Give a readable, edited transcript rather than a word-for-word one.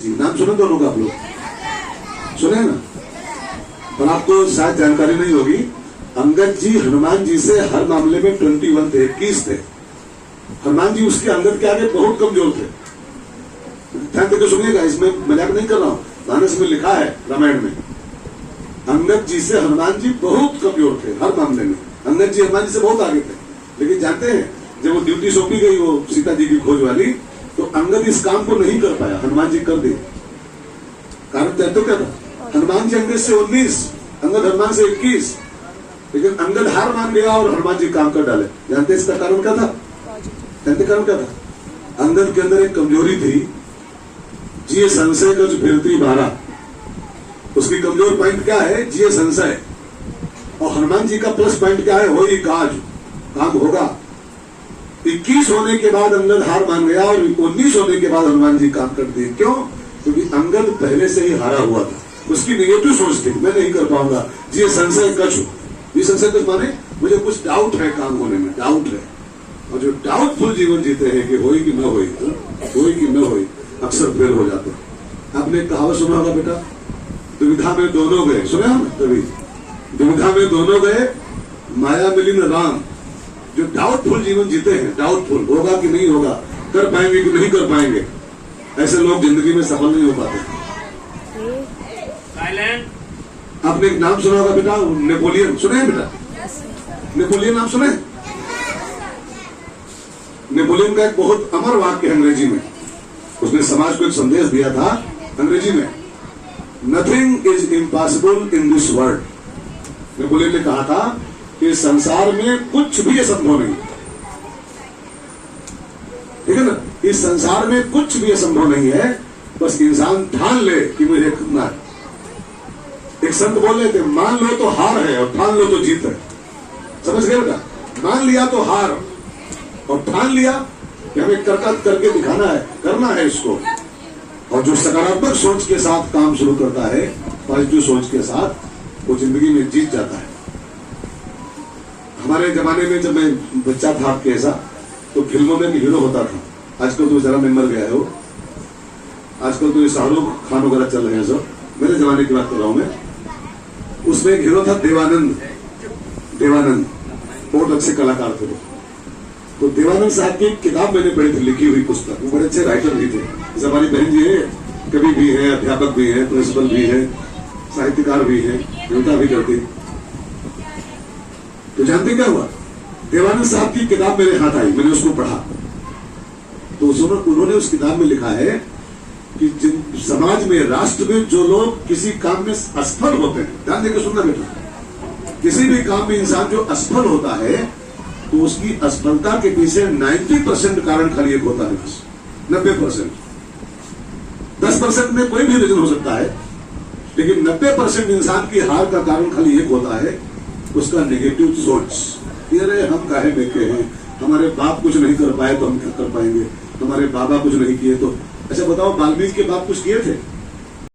जी नाम सुने दोनों का आप लोग? सुने ना? पर आपको शायद जानकारी नहीं होगी, अंगद जी हनुमान जी से हर मामले में 21 थे, 21 थे। हनुमान जी उसके अंगद के आगे बहुत कमजोर थे। ध्यान देकर सुनिएगा, इसमें मजाक नहीं कर रहा हूं, मानस में लिखा है रामायण में, अंगद जी से हनुमान जी बहुत कमजोर थे हर मामले में। अंगद जी हनुमान जी से बहुत आगे थे, लेकिन जानते हैं जब वो ड्यूटी सौंपी गई वो सीता जी की खोज वाली, तो अंगद इस काम को नहीं कर पाया, हनुमान जी कर दिए। कारण तय तो क्या था, हनुमान जी अंगद से 19, अंगद हनुमान से 21, लेकिन अंगद हार मान गया और हनुमान जी काम कर डाले। जानते इसका कारण क्या था? जानते कारण क्या था? अंगद के अंदर एक कमजोरी थी, जिये संशय का जो फिरती बारा, उसकी कमजोर पॉइंट क्या है? जिये संशय। और हनुमान जी का प्लस पॉइंट क्या है? हो ही काज, काम होगा। 21 होने के बाद अंगद हार मान गया और 19 होने के बाद हनुमान जी काम कर दिए। क्यों? क्योंकि अंगद पहले से ही हारा हुआ था, उसकी नेगेटिव सोच थी, मैं नहीं कर पाऊंगा, जिये संशय कछ हो। ये संशय कछ माने मुझे कुछ डाउट है काम होने में, डाउट है। और जो डाउटफुल जीवन जीते हैं कि होई कि न होई, होई कि न होई, अक्सर फेल हो जाते हैं। आपने कहावत सुना होगा बेटा, दुविधा में दोनों गए, सुने हम कभी? दुविधा में दोनों गए, माया मिली न राम। जो डाउटफुल जीवन जीते हैं, डाउटफुल होगा कि नहीं होगा, कर पाएंगे कि नहीं कर पाएंगे, ऐसे लोग जिंदगी में सफल नहीं हो पाते। आपने एक नाम सुना होगा बेटा, नेपोलियन, सुने हैं बेटा? नेपोलियन नाम सुने? नेपोलियन का एक बहुत अमर वाक्य है अंग्रेजी में, उसने समाज को एक संदेश दिया था अंग्रेजी में, nothing is impossible in this world. Napoleon ने कहा था कि संसार में कुछ भी असंभव नहीं, ठीक है ना? इस संसार में कुछ भी असंभव नहीं है, बस इंसान ठान ले कि मुझे करना है। एक संत बोल रहे थे, मान लो तो हार है और ठान लो तो जीत है। समझ गए बेटा? मान लिया तो हार, और ठान लिया कि हमें करके दिखाना है, करना है इसको। और जो सकारात्मक सोच के साथ काम शुरू करता है, पॉजिटिव सोच के साथ, वो जिंदगी में जीत जाता है। हमारे जमाने में जब मैं बच्चा था आपके ऐसा, तो फिल्मों में हीरो होता था। आजकल तो जरा में मर गया है वो, आजकल तो ये शाहरुख खान वगैरह चल रहे हैं सब। मेरे जमाने की बात कर रहा हूं मैं। उसमें एक हीरो था देवानंद, देवानंद बहुत अच्छे कलाकार थे वो। तो देवानंद साहब की किताब मैंने पढ़ी थी, लिखी हुई पुस्तक, वो बड़े अच्छे राइटर भी थे। हमारी बहन जी है, कवि भी है, अध्यापक भी है, प्रिंसिपल भी है, साहित्यकार भी है, कविता भी करती। तो जानते क्या हुआ? देवानंद साहब की किताब मेरे हाथ आई, मैंने उसको पढ़ा, तो उन्होंने उस किताब में लिखा है कि जिन समाज में, राष्ट्र में जो लोग किसी काम में असफल होते हैं, ध्यान देकर सुनना बेटा, किसी भी काम में इंसान जो असफल होता है, तो उसकी असफलता के पीछे 90% कारण खाली एक होता है, बस 90%। 10% में कोई भी रीजन हो सकता है, लेकिन 90% इंसान की हार का कारण खाली एक होता है, उसका नेगेटिव सोच। अरे हम काहे बेके हैं, हमारे बाप कुछ नहीं कर पाए तो हम क्या कर पाएंगे, हमारे बाबा कुछ नहीं किए तो। अच्छा बताओ, वाल्मीकि के बाप कुछ किए थे?